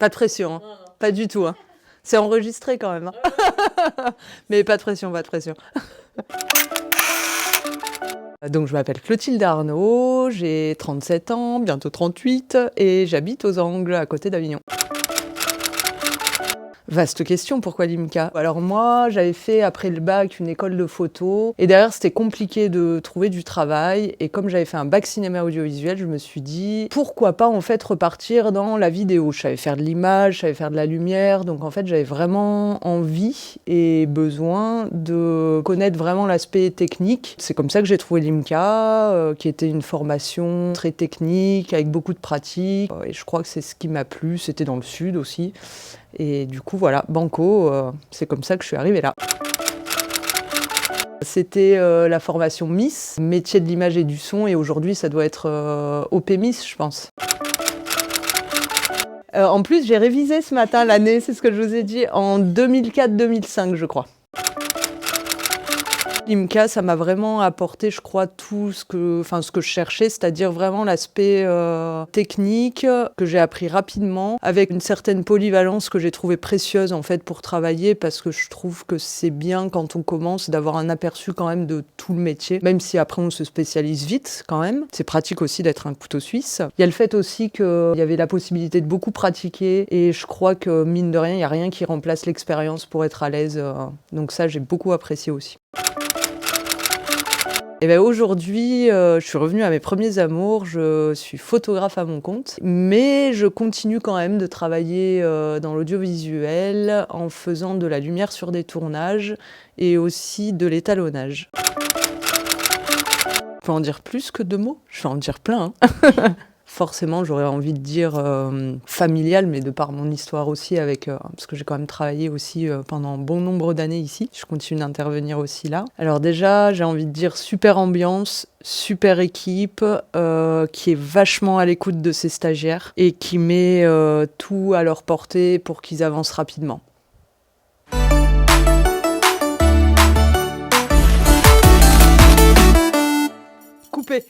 Pas de pression, hein. Non, non. Pas du tout, hein. C'est enregistré quand même, hein. Mais pas de pression, pas de pression. Donc je m'appelle Clotilde Arnaud, j'ai 37 ans, bientôt 38, et j'habite aux Angles, à côté d'Avignon. Vaste question, pourquoi l'IMCA? Alors moi, j'avais fait après le bac une école de photo et derrière c'était compliqué de trouver du travail et comme j'avais fait un bac cinéma audiovisuel, je me suis dit pourquoi pas en fait repartir dans la vidéo. Je savais faire de l'image, je savais faire de la lumière, donc en fait j'avais vraiment envie et besoin de connaître vraiment l'aspect technique. C'est comme ça que j'ai trouvé l'IMCA, qui était une formation très technique avec beaucoup de pratique et je crois que c'est ce qui m'a plu, c'était dans le sud aussi. Et du coup, voilà, banco, c'est comme ça que je suis arrivée là. C'était la formation Miss, métier de l'image et du son, et aujourd'hui, ça doit être OP Miss, je pense. En plus, j'ai révisé ce matin l'année, c'est ce que je vous ai dit, en 2004-2005, je crois. L'IMCA, ça m'a vraiment apporté, je crois, tout ce que je cherchais, c'est-à-dire vraiment l'aspect technique que j'ai appris rapidement, avec une certaine polyvalence que j'ai trouvée précieuse en fait pour travailler, parce que je trouve que c'est bien quand on commence d'avoir un aperçu quand même de tout le métier, même si après on se spécialise vite quand même. C'est pratique aussi d'être un couteau suisse. Il y a le fait aussi qu'il y avait la possibilité de beaucoup pratiquer, et je crois que mine de rien, il n'y a rien qui remplace l'expérience pour être à l'aise. Donc ça, j'ai beaucoup apprécié aussi. Et bien aujourd'hui, je suis revenue à mes premiers amours, je suis photographe à mon compte, mais je continue quand même de travailler dans l'audiovisuel en faisant de la lumière sur des tournages et aussi de l'étalonnage. Je peux en dire plus que 2 mots? Je vais en dire plein, hein. Forcément, j'aurais envie de dire familial, mais de par mon histoire aussi, parce que j'ai quand même travaillé aussi pendant bon nombre d'années ici. Je continue d'intervenir aussi là. Alors déjà, j'ai envie de dire super ambiance, super équipe, qui est vachement à l'écoute de ses stagiaires et qui met tout à leur portée pour qu'ils avancent rapidement. Coupé.